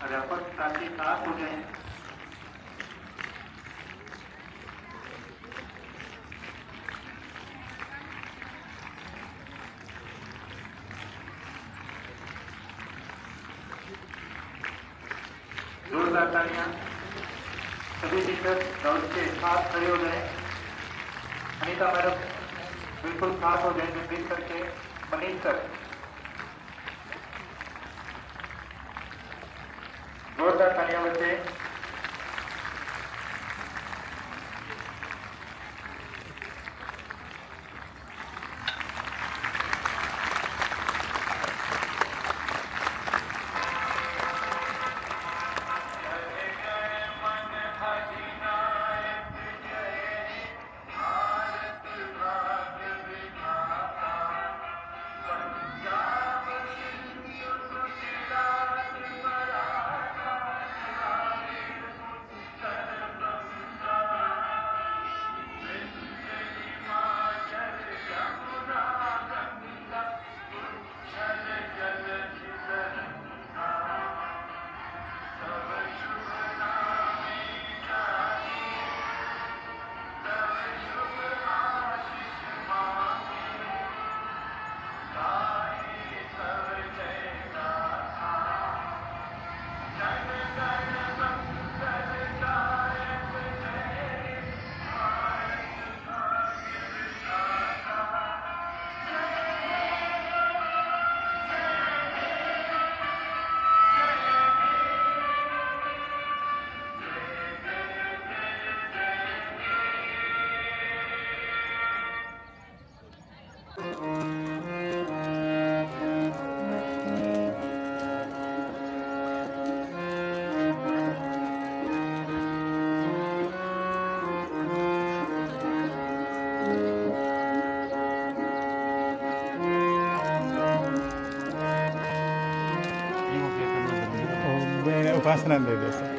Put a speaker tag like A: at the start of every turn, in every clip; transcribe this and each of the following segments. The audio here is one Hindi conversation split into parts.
A: रपट ताकि साफ हो जाए। जोरदार तालियां। सभी टीचर दौड़ के साथ खड़े हो जाए। अनीता मैडम बिल्कुल साथ हो जाए, निर्देश करके मनीष सर जोरदार तालियां बच्चे।
B: उपासना दे दे सर।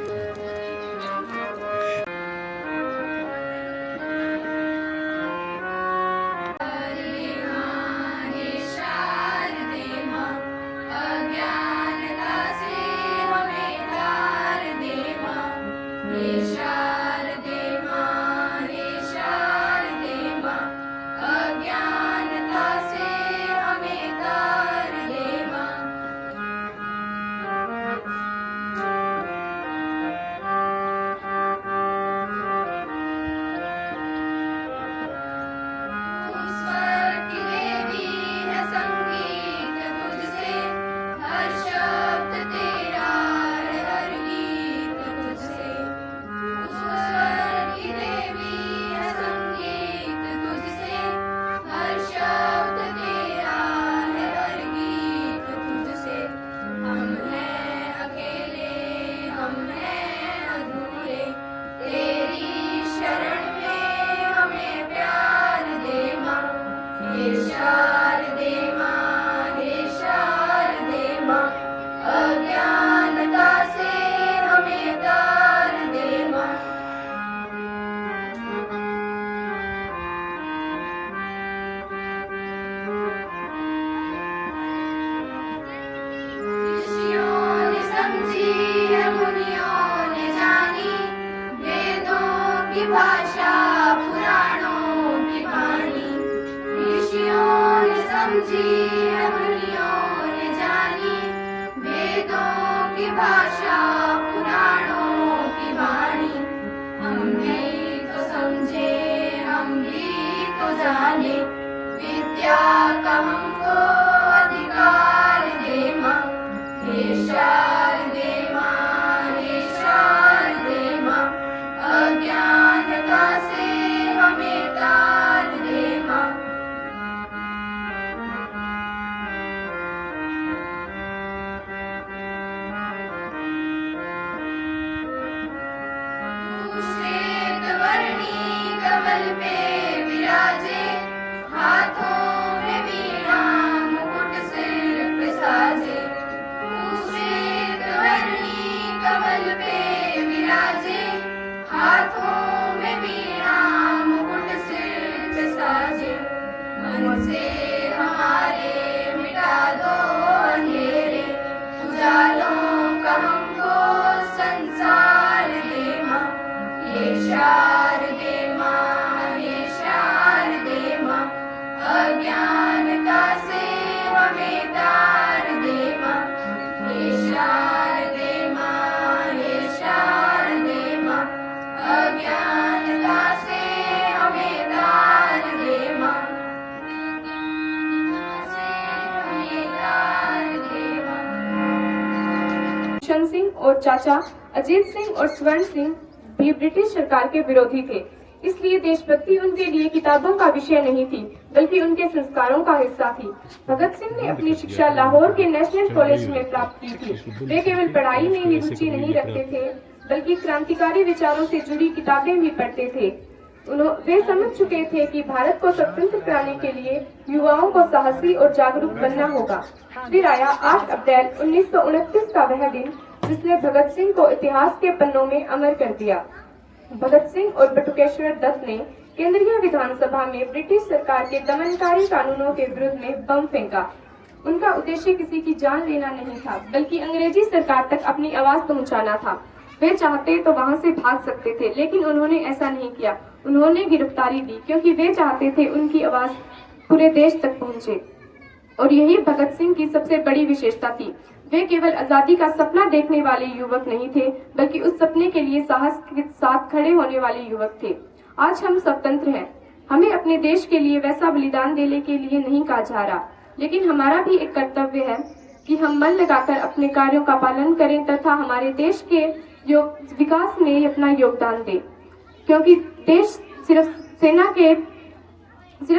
C: भाषा पुराणों की वाणी, ऋषियों ने समझी है, मुनियों ने जानी, वेदों की भाषा पुराणों की वाणी। हम भी तो समझे, हम भी तो जाने, विद्या का हमको अधिकार दे माँ। हे शारदे माँ, हे शारदे माँ, अज्ञानता से हमें तार दे माँ। तू श्वेत वर्णी कमल पे विराजे, हाथों में वीणा मुकुट सिर पे साजे। तू श्वेत वर्णी कमल पे विराजे, हाथों में वीणा मुकुट सिर पे साजे। मन से हमारे मिटा दो अंधेरे, उजालों का हमको
B: सिंह और चाचा अजीत सिंह और स्वर्ण सिंह भी ब्रिटिश सरकार के विरोधी थे। इसलिए देशभक्ति उनके लिए किताबों का विषय नहीं थी, बल्कि उनके संस्कारों का हिस्सा थी। भगत सिंह ने अपनी शिक्षा लाहौर के नेशनल कॉलेज में प्राप्त की थी। वे केवल पढ़ाई में ही रुचि नहीं रखते थे, बल्कि क्रांतिकारी विचारों से जुड़ी किताबें भी पढ़ते थे। वे समझ चुके थे कि भारत को स्वतंत्र कराने के लिए युवाओं को साहसी और जागरूक बनना होगा। फिर आया 8 अप्रैल 1929 का वह दिन, जिसने भगत सिंह को इतिहास के पन्नों में अमर कर दिया। भगत सिंह और बटुकेश्वर दत्त ने केंद्रीय विधानसभा में ब्रिटिश सरकार के दमनकारी कानूनों के विरुद्ध में बम फेंका। उनका उद्देश्य किसी की जान लेना नहीं था, बल्कि अंग्रेजी सरकार तक अपनी आवाज पहुंचाना था। वे चाहते तो वहां से भाग सकते थे, लेकिन उन्होंने ऐसा नहीं किया। उन्होंने गिरफ्तारी दी, क्योंकि वे चाहते थे उनकी आवाज पूरे देश तक पहुंचे। और यही भगत सिंह की सबसे बड़ी विशेषता थी। वे केवल आजादी का सपना देखने वाले युवक नहीं थे, बल्कि उस सपने के लिए साहस के साथ खड़े होने वाले युवक थे। आज हम स्वतंत्र हैं। हमें अपने देश के लिए वैसा बलिदान देने के लिए नहीं कहा जा रहा, लेकिन हमारा भी एक कर्तव्य है कि हम मन लगाकर अपने कार्यों का पालन करें तथा हमारे देश के विकास में अपना योगदान दें। क्योंकि देश सिर्फ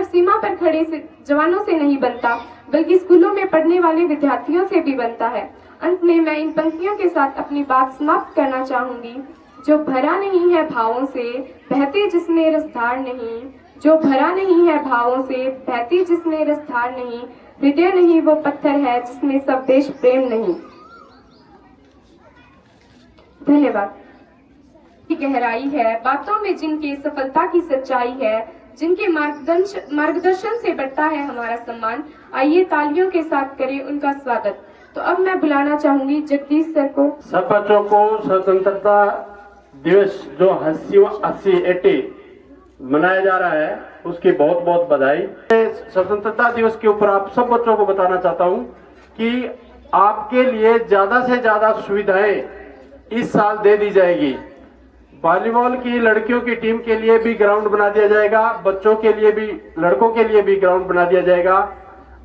B: सीमा पर खड़े जवानों से नहीं बनता, बल्कि स्कूलों में पढ़ने वाले विद्यार्थियों से भी बनता है। अंत में मैं इन पंक्तियों के साथ अपनी बात समाप्त करना चाहूंगी। जो भरा नहीं है भावों से, बहते जिसमें रसधार नहीं। जो भरा नहीं है भावों से, बहती जिसमें रसधार नहीं। हृदय नहीं वो पत्थर है, जिसमें सब देश प्रेम नहीं। धन्यवाद। की गहराई है बातों में, जिनके सफलता की सच्चाई है, जिनके मार्गदर्शन से बढ़ता है हमारा सम्मान। आइए तालियों के साथ करें उनका स्वागत। तो अब मैं बुलाना चाहूंगी जगदीश सर को।
D: सब बच्चों को स्वतंत्रता दिवस जो 80 मनाया जा रहा है, उसकी बहुत बहुत बधाई। स्वतंत्रता दिवस के ऊपर आप सब बच्चों को बताना चाहता हूं कि आपके लिए ज्यादा से ज्यादा सुविधाएं इस साल दे दी जाएगी। वॉलीबॉल की लड़कियों की टीम के लिए भी ग्राउंड बना दिया जाएगा, बच्चों के लिए भी, लड़कों के लिए भी ग्राउंड बना दिया जाएगा।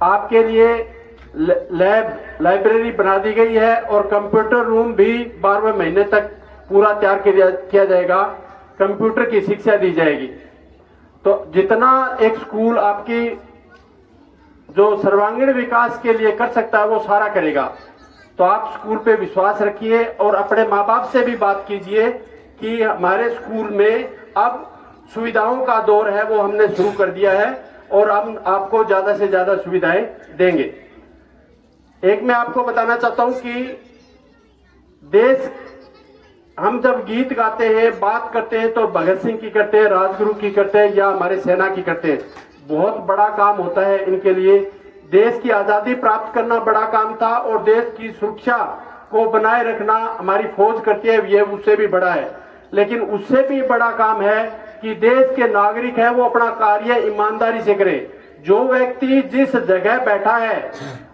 D: आपके लिए लाइब्रेरी बना दी गई है और कंप्यूटर रूम भी 12वें महीने तक पूरा तैयार किया जाएगा। कंप्यूटर की शिक्षा दी जाएगी। तो जितना एक स्कूल आपकी जो सर्वांगीण विकास के लिए कर सकता है, वो सारा करेगा। तो आप स्कूल पे विश्वास रखिए और अपने माँ बाप से भी बात कीजिए कि हमारे स्कूल में अब सुविधाओं का दौर है, वो हमने शुरू कर दिया है और हम आपको ज्यादा से ज्यादा सुविधाएं देंगे। एक मैं आपको बताना चाहता हूं कि देश, हम जब गीत गाते हैं, बात करते हैं, तो भगत सिंह की करते हैं, राजगुरु की करते हैं या हमारे सेना की करते हैं। बहुत बड़ा काम होता है इनके लिए। देश की आजादी प्राप्त करना बड़ा काम था और देश की सुरक्षा को बनाए रखना हमारी फौज करती है, ये उससे भी बड़ा है। लेकिन उससे भी बड़ा काम है कि देश के नागरिक है वो अपना कार्य ईमानदारी से करे। जो व्यक्ति जिस जगह बैठा है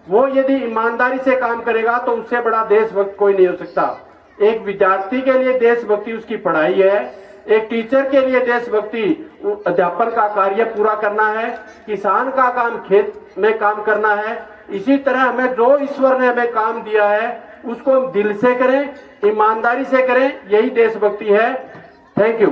D: वो यदि ईमानदारी से काम करेगा तो उससे बड़ा देशभक्त कोई नहीं हो सकता। एक विद्यार्थी के लिए देशभक्ति उसकी पढ़ाई है, एक टीचर के लिए देशभक्ति अध्यापन का कार्य पूरा करना है, किसान का काम खेत में काम करना है। इसी तरह हमें जो ईश्वर ने हमें काम दिया है उसको हम दिल से करें, ईमानदारी से करें, यही देशभक्ति है। Thank you.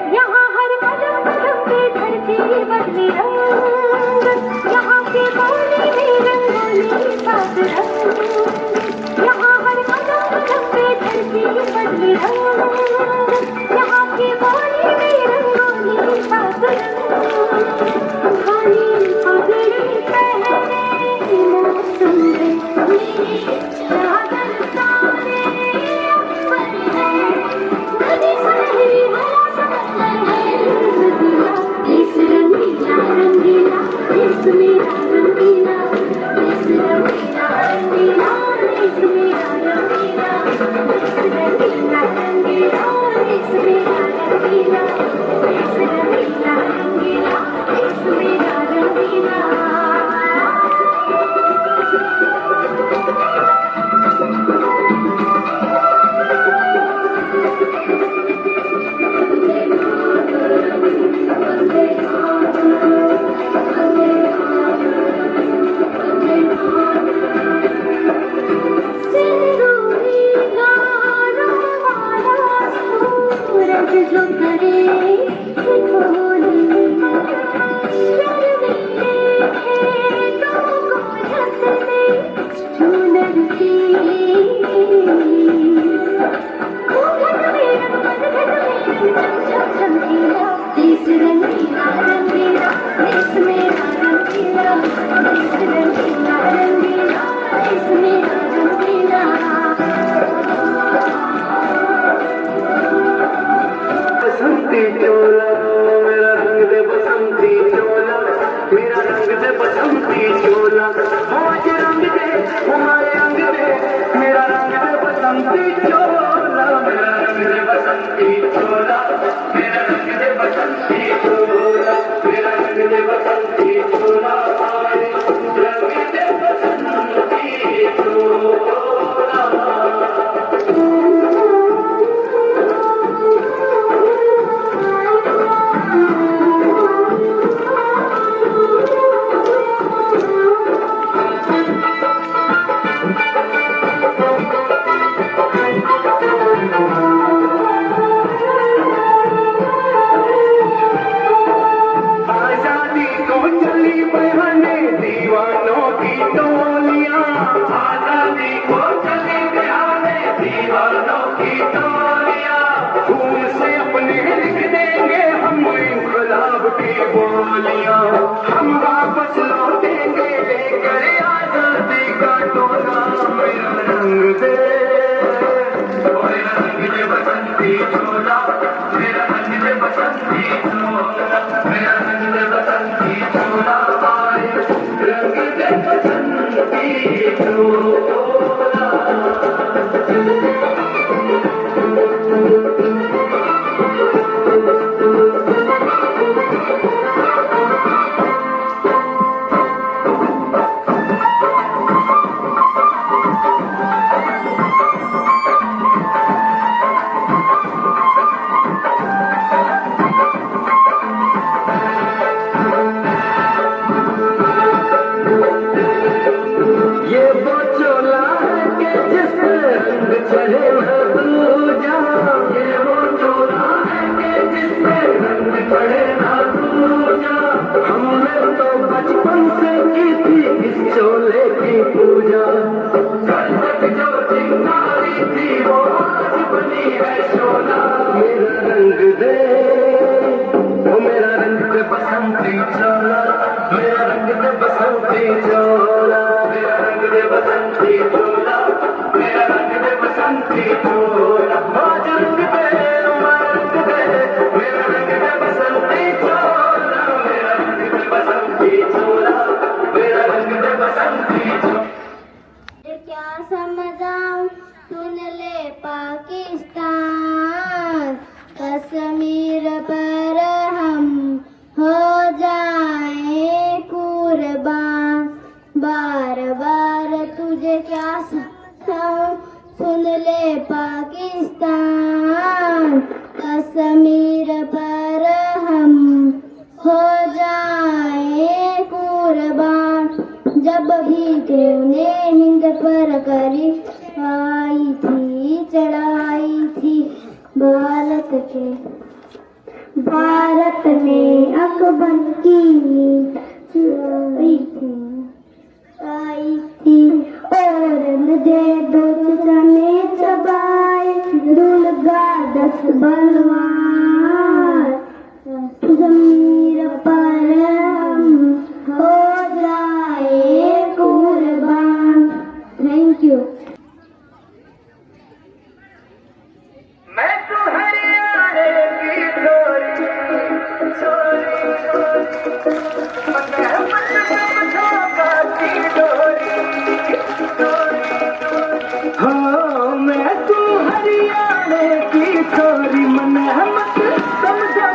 C: यहाँ हर कदम कदम
E: बसंती चोला मेरा रंग दे बसंती चोला मेरा रंग दे बसंती चोला आज रंग दे हमारे रंग दे मेरा रंग दे बसंती चोला मेरा रंग दे बसंती चोला मेरा रंग दे बसंती चोला मेरा रंग दे बसंती चोला आज रंग दे बसंती चोला आजादी को चली बहाने दीवानों की टोलियां आजादी को चली बहाने दीवानों की टोलियां खून से अपने लिख देंगे हम इनकलाब की बोलियां हम वापस लौटेंगे लेकर आजादी का टोला मेरा रंग दे रंग दे बसंती चोला मेरा रंग दे बसंती चोला मेरा रंग दे बसंती चोला रंग दे बसंती चोला ये वो चोला है कि जिससे रंग चढ़े न दूजा ये वो चोला है कि जिससे रंग चढ़े न दूजा हमने तो बचपन से की थी इस चोले की पूजा कल तक जो चिंगारी थी वो आज बनी है चोला मेरा रंग दे वो मेरा रंग दे बसंती चोला मेरा रंग दे बसंती चोला मेरा रंग दे बसंती चोला मेरा रंग दे बसंती चोला आज रंग दे हमारा रंग दे मेरा रंग दे बसंती चोला मेरा रंग दे बसंती चोला मेरा रंग दे बसंती चोला
C: क्या समझाऊं सुन ले पाकिस्तान कश्मीर पर हम हो जाए कुर्बान बार बार तुझे क्या समझाऊं सुन ले पाकिस्तान कश्मीर पर हम हो जाए कुर्बान जब भी तूने हिंद पर करी आई थी चढ़ाई थी भारत ने अकबर की आई थी और दे दो चने चबाए दुर्गा 10 बलवान जमीर पर हम हो जाए कुर्बान थैंक यू
E: मैं तो हरियाणे की छोरी छोरी हाँ मैं तो हरियाणे की छोरी मन मत समझा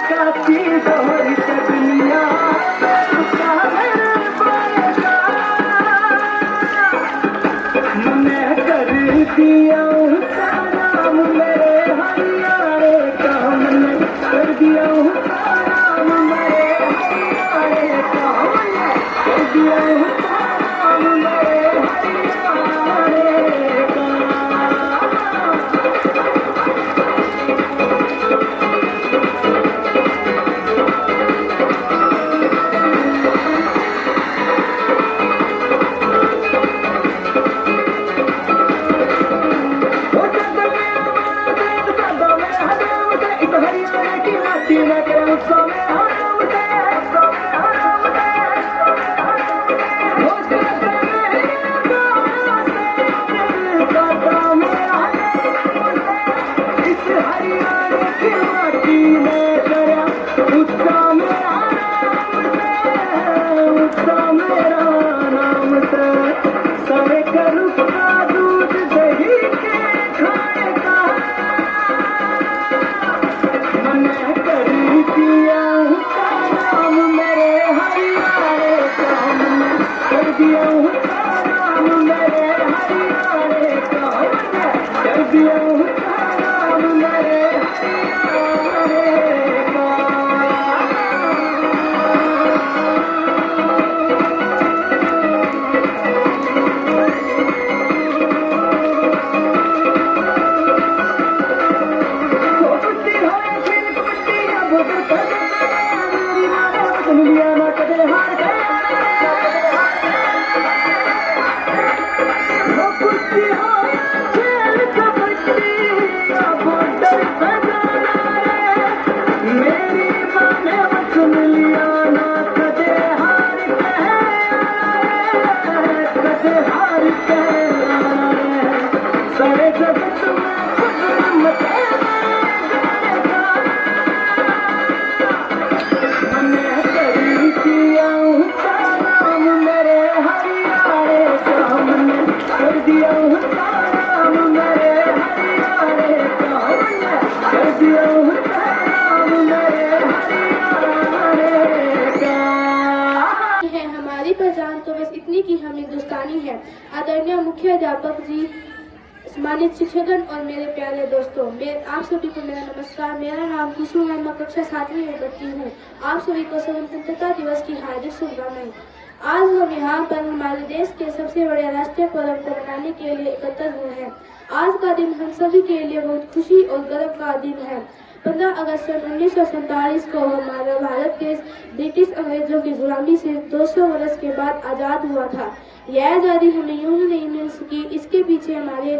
E: हरियाणे की माटी में करया उत्साह मेरा नाम से सारे करू का दूध दही के खाने का मन करी किया उसका नाम मेरे हरियाणे का मन कर दिया उसका नाम मेरे हरियाणे का कर दिया उसका नाम मेरे हरियाणे का।
F: है हमारी पहचान तो बस इतनी कि हम हिंदुस्तानी हैं। आदरणीय मुख्य अध्यापक जी, सम्मानित शिक्षकगण और मेरे प्यारे दोस्तों, आप सभी को मेरा नमस्कार। मेरा नाम कुसुम है, मैं कक्षा 7वीं में पढ़ती हूँ। आप सभी को स्वतंत्रता दिवस की हार्दिक शुभकामनाएं। आज हम यहाँ पर हमारे देश के सबसे बड़े राष्ट्रीय पर्व को मनाने के लिए एकत्र हुए हैं। आज का दिन हम सभी के लिए बहुत खुशी और गर्व का दिन है। 15 अगस्त सन 1947 को हमारा भारत देश ब्रिटिश अंग्रेजों की गुलामी से 200 वर्ष के बाद आज़ाद हुआ था। यह आज़ादी हमें यूं ही नहीं मिल सकी, इसके पीछे हमारे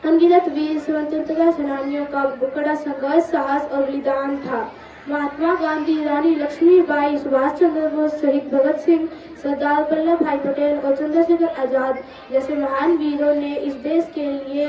F: अनगिनत वीर स्वतंत्रता सेनानियों का बड़ा संघर्ष, साहस और बलिदान था। महात्मा गांधी, रानी लक्ष्मीबाई, सुभाष चंद्र बोस, शहीद भगत सिंह, सरदार वल्लभ भाई पटेल और चंद्रशेखर आजाद जैसे महान वीरों ने इस देश के लिए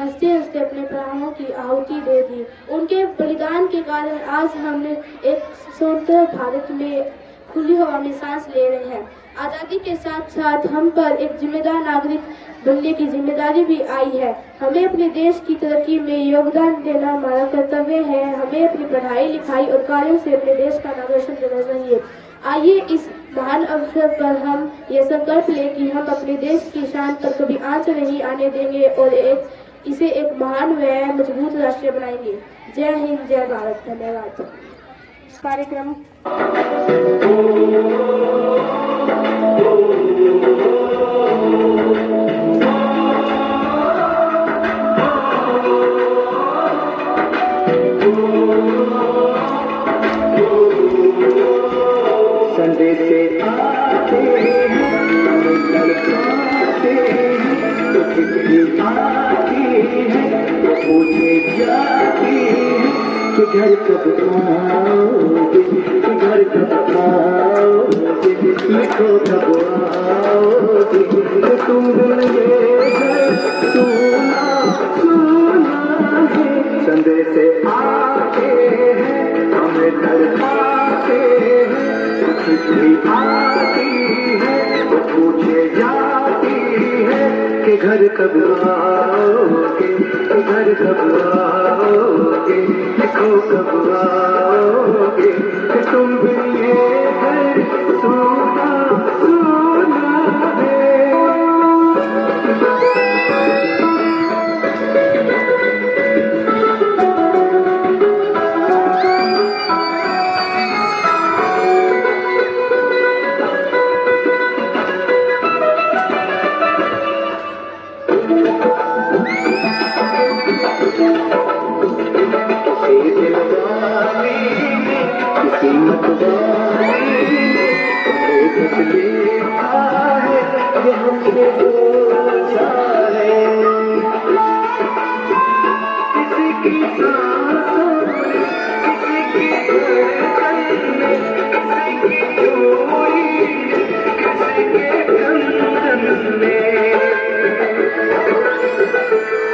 F: हंसते हंसते अपने प्राणों की आहुति दे दी। उनके बलिदान के कारण आज हम एक स्वतंत्र भारत में खुली हवा में सांस ले रहे हैं। आज़ादी के साथ साथ हम पर एक जिम्मेदार नागरिक बनने की जिम्मेदारी भी आई है। हमें अपने देश की तरक्की में योगदान देना हमारा कर्तव्य है। हमें अपनी पढ़ाई लिखाई और कार्यों से अपने देश का नाम रोशन करना चाहिए। आइए इस महान अवसर पर हम ये संकल्प लें कि हम अपने देश की शान पर कभी आंच नहीं आने देंगे और इसे एक महान व मजबूत राष्ट्र बनाएंगे। जय हिंद, जय भारत। धन्यवाद। कार्यक्रम
E: संडे से आते हैं, लड़काते हैं, तो कितनी आती है, तो पूछे जाती है कि घर कब आओगे, कि घर कब आओगे, लिखो कब आओगे, तो तुम मिले सुना सुना है। संडे से आते हैं, हमें लड़काते हैं, चिट्ठी आती है, वो पूछे जाती है कि घर कब आओगे, कि घर कब आओगे, लिखो कब आओगे, कि तुम भी ये घर सुना सुना है।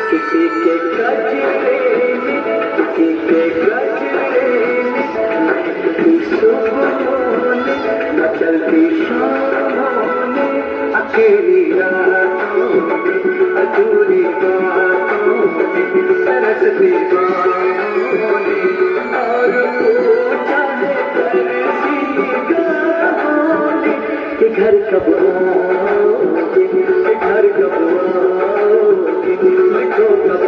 E: किसी के कचरे में दीवानी और पूछा है करसी गानी कि घर कब आओगे, घर कब आओगे, लिखो कब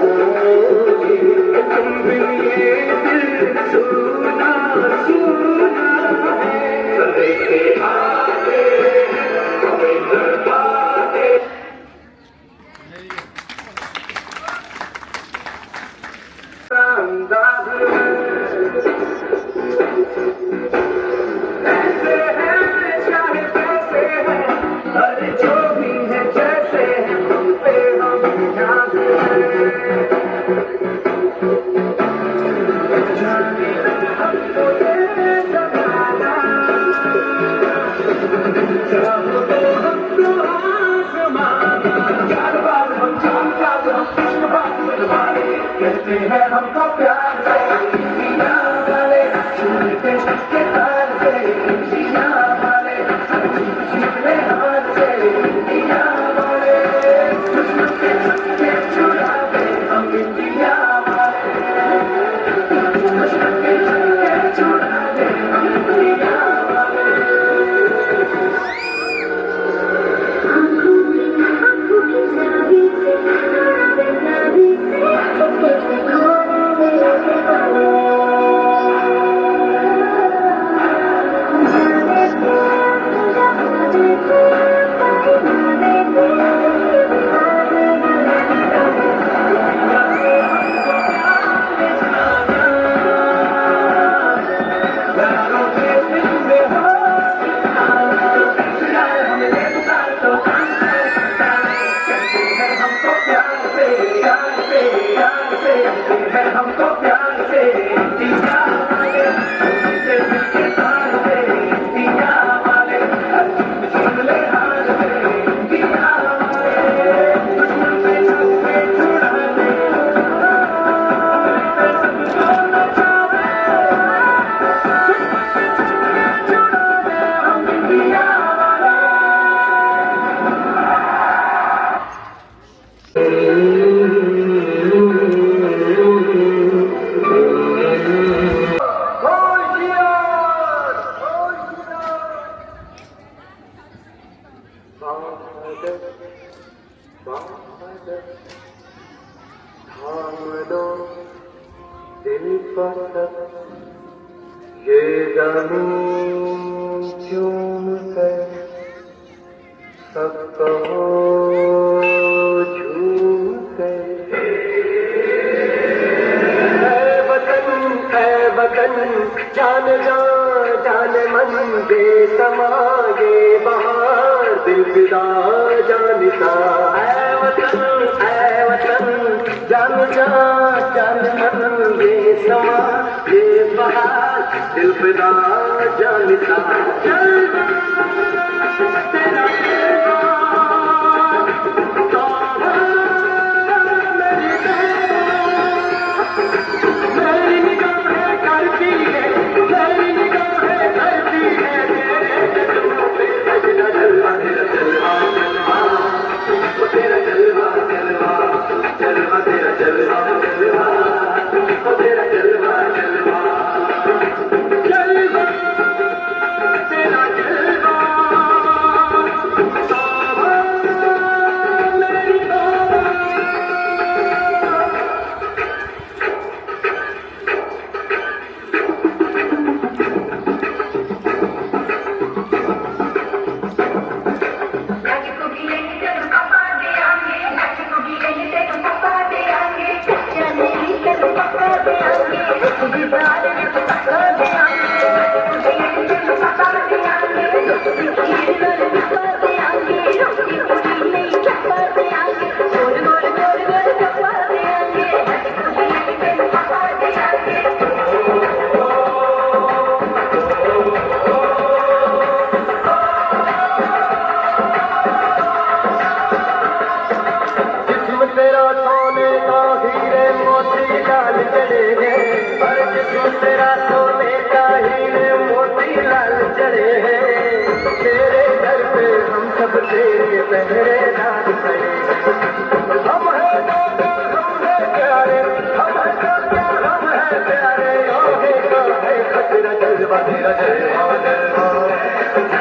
E: आओगे, तुम बिन ये दिल सुना सुना है, सदे के आगे हमें दरबारे। अंदाज ऐसे हैं चाहे कैसे हैं, अरे जो भी है जैसे हैं, हम पे हम ध्यान हैं। जाने हमको ये जमाना, चाहो तो हमको आसमाना, चार बार हम चार साल हम इश्क बात बनवाए, कहते हैं हमको प्यार से दुनिया वाले, छूटे के तार से दुनिया वाले, छूटे हाथ से दुनिया वाले, दुश्मन के छक्के छुड़ा दे हम इंडिया वाले, दुश्मन के छक्के छुड़ा दे हम इंडिया वाले। हमको प्यार से दिया वाले, छूटे के तार से दिया वाले, छूले हाथ से दिया वाले, दुश्मन पे छक्के छुड़ा दे सबको नचावे, छुड़ा दे हम इंडिया वाले। ये जानूं क्यों कर सब कहो झूम कर, है वतन जान जा जान मन बेसमा ये बहार दिल फिदा जानिसा, है वतन जान जा जान मन बेसमा ये बहार दिल फिदा जानिसा। तेरा मेरी निगाहें करती है, मेरी निगाहें करती है, तेरा जलवा तेरा जलवा जलवा, तेरा जलवा जलवा जलवा, तेरा जलवा जलवा, तेरा जलवा जलवा जलवा, तेरा जलवा मेरी तेरा सोने का हीरे मोती लाल चढ़े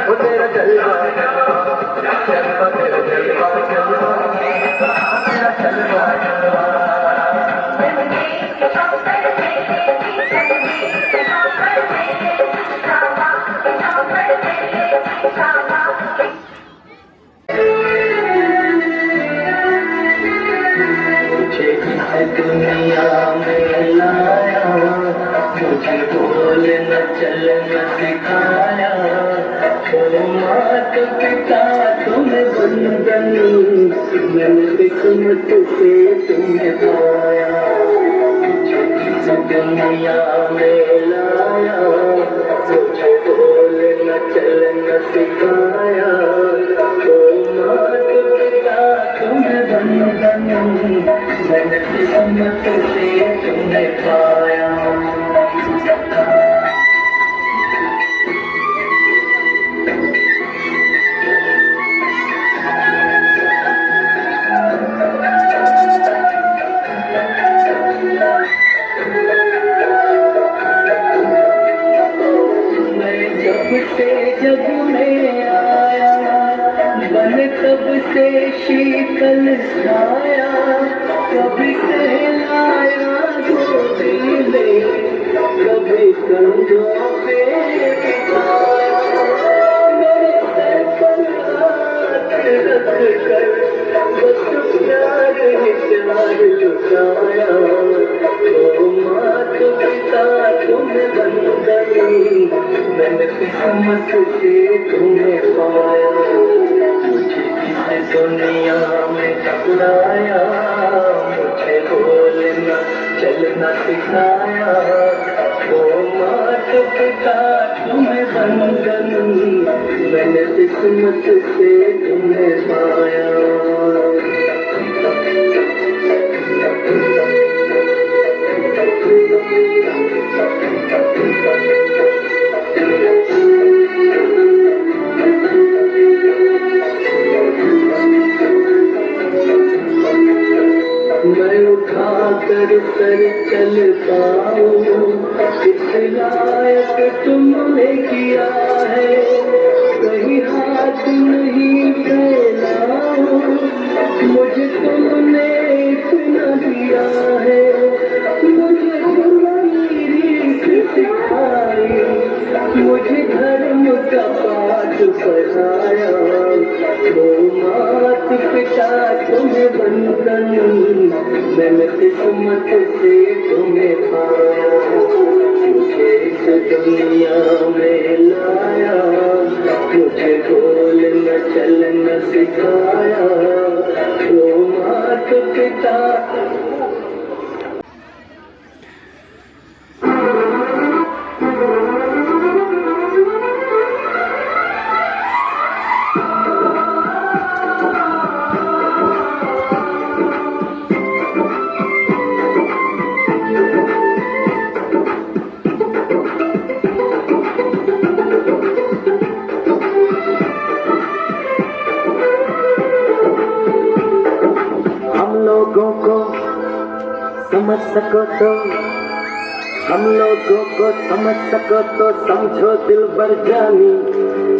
E: वो तेरा जलवा जलवा तेरा जलवा जलवा तेरा जलवा दुनिया में लाया मुझे बोलना चलना सिखाया ओ माता पिता तुम्हें बंधन मैंने किस्मत से तुम्हें पाया मुझे दुनिया में लाया मुझे बोलना चलना सिखाया ओ माता पिता तुम्हें बंधन मैंने किस्मत से तुम्हें पाया मैं जब से जग में आया बन तब से शीतल छाया कभी कहलाया गोदी में कभी कंधों पे बिठाया मेरे सर पर हाथ रख कर बस प्यार ही प्यार लुटाया ओ मात पिता तुम्हें बंधन मैंने किस्मत से तुम्हें पाया मुझे दुनिया में ठुकराया मुझे बोलना चलना सिखाया ओ मात पिता तुम्हें बंधन मैंने किस्मत से तुम्हें पाया मैं उठा कर सर चल पाऊं इस लायक तुमने किया है कहीं हाथ नहीं फैलाऊं मुझे तुमने इतना दिया है मुझे तुम्हारी रीत सिखाई मुझे धर्म का पाठ पढ़ाया ओ मात पिता तुम्हें बंधन मैंने किस्मत से तुम्हें पाया मुझे इस दुनिया में लाया मुझे बोलना चलना सिखाया ओ मात पिता लोगों को समझ सको तो हम लोगों को समझ सको तो समझो दिल भर जानी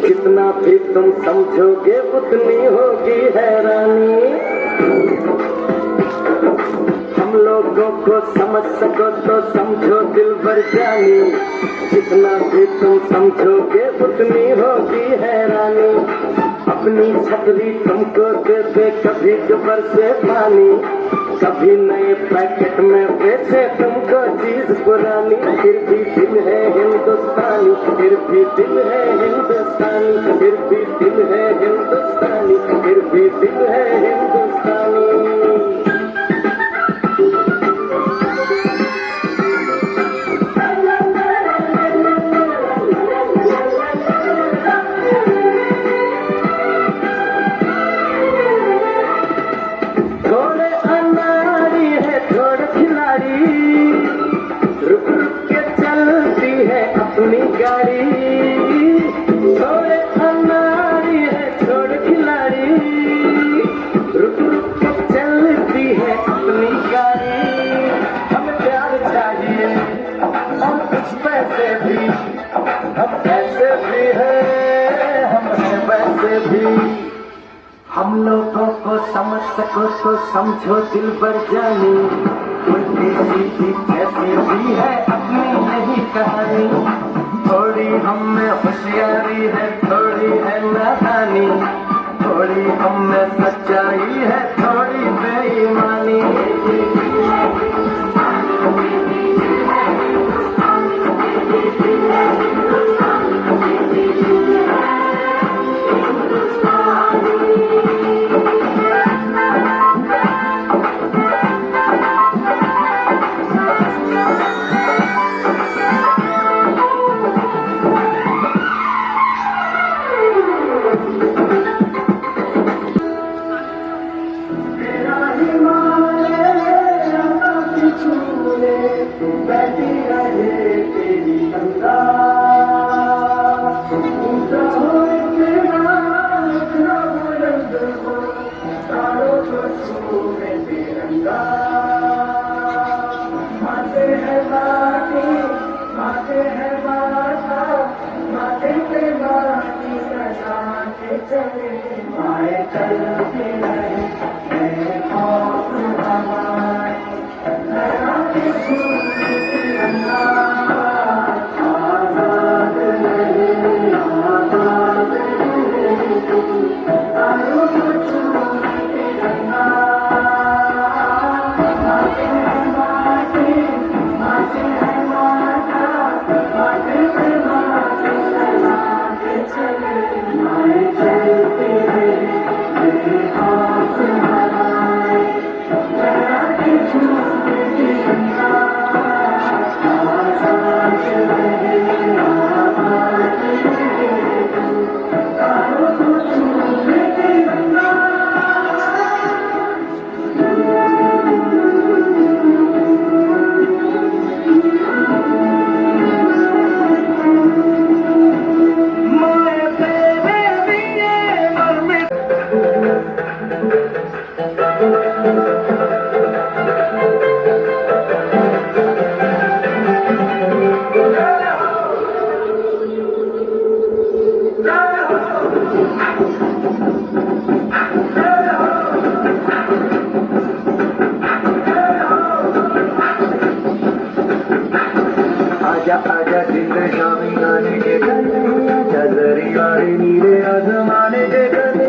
E: जितना भी तुम समझोगे उतनी होगी हैरानी हम लोगों को समझ सको तो समझो दिल भर जानी जितना भी तुम समझोगे उतनी होगी हैरानी अपनी छतरी तुमको दे दे कभी गोबर से पानी कभी नए पैकेट में बेचे तुमको चीज पुरानी फिर भी दिल है हिंदुस्तानी फिर भी दिल है हिंदुस्तानी फिर भी दिल है हिंदुस्तानी फिर भी दिल है हिंदुस्तानी अपनी गाड़ी थोड़े अनाड़ी है थोड़े खिलाड़ी रुक रुक के को तो समझो दिल भर जानी, उल्टी सीधी कैसी भी है अपनी यही कहानी। थोड़ी हम में होशियारी है, थोड़ी है नादानी, थोड़ी हम में सच्चाई है, थोड़ी बेईमानी। आजा आजा दिल शामी गाने के गाने, आजा जरी वाले नीले आसमाने के गाने।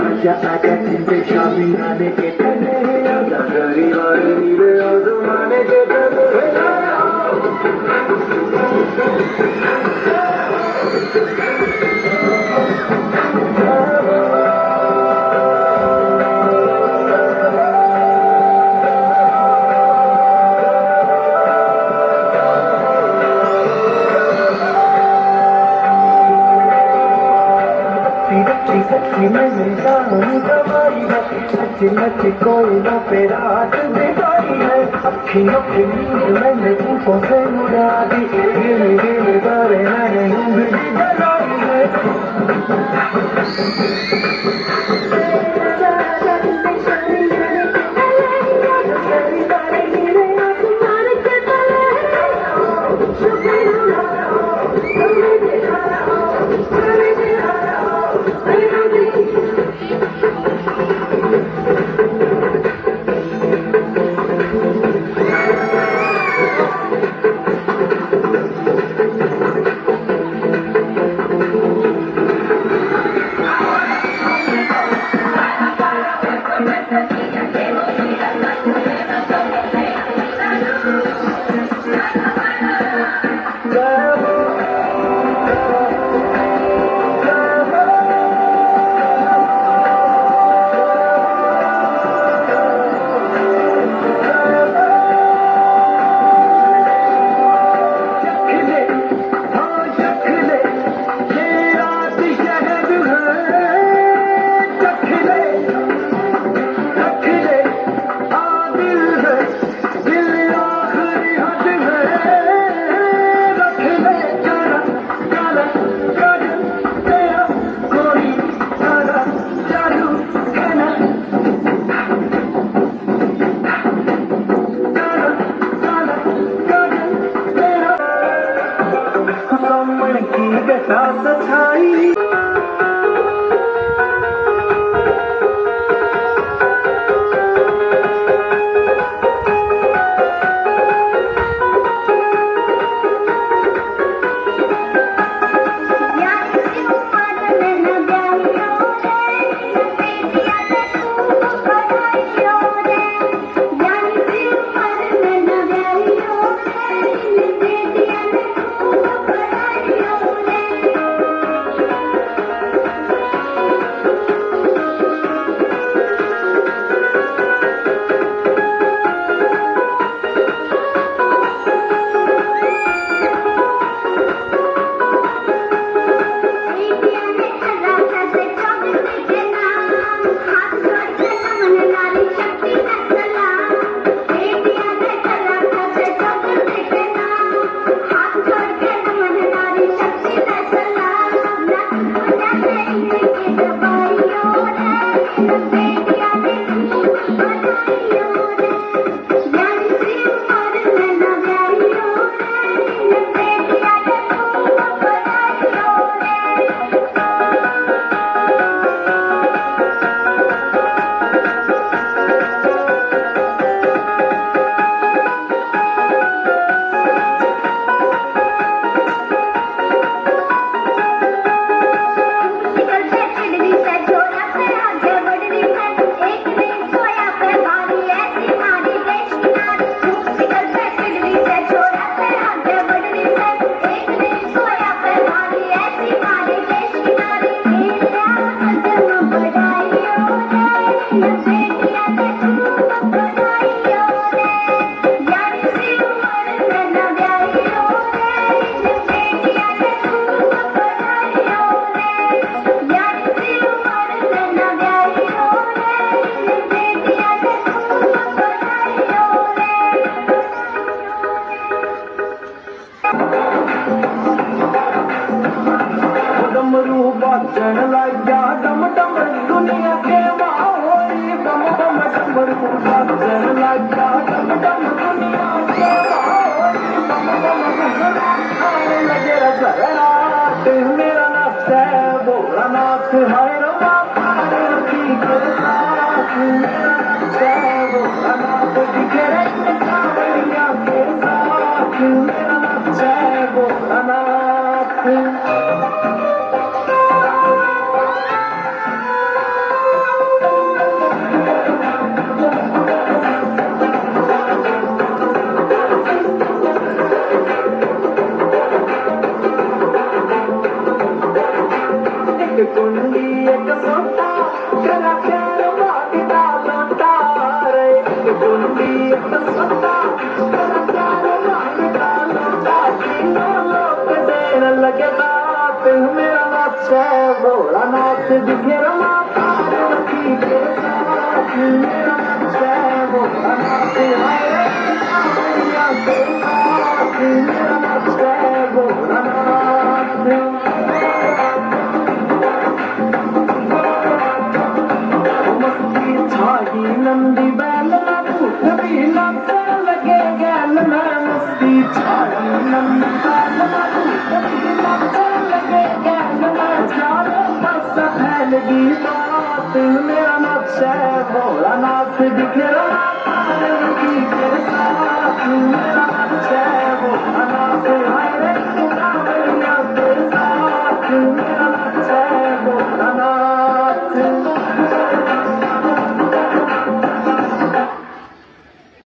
E: आजा आजा दिल शामी गाने के गाने, आजा जरी वाले नीले आसमाने के गाने। नच कोयलों पे रात बिताई है, अखियों की नींद मैंने तुमको से उड़ा दी, गिर गिर करे मैंने उंगली जलाई है। नाथ हाय रमा पार्वती के साथ मेरा नाथ है भोलानाथ दिखे रे कांवड़िया के साथ मेरा नाथ है भोलानाथ। एक कुंडी एक सोटा करा प्यार मांगता लोटा रे एक कुंडी एक सोटा करा प्यार मांगता लोटा तीनों लोग देने लगे बात मेरा नाथ है भोलानाथ दिखे रमा पार्वती के साथ मेरा नाथ है भोलानाथ हाय रे कांवड़िया के साथ मेरा नाथ है भोलानाथ। मस्ती छाई नंदी बैल में भूत भी नाचने लगे गैल में मस्ती छाई नंदी बैल में भूत भी नाचने लगे गैल में चारों पास फैलगी बात मेरा नाथ है भोलानाथ दिखे रमा पार्वती के साथ मेरा नाथ है भोलानाथ हाय रे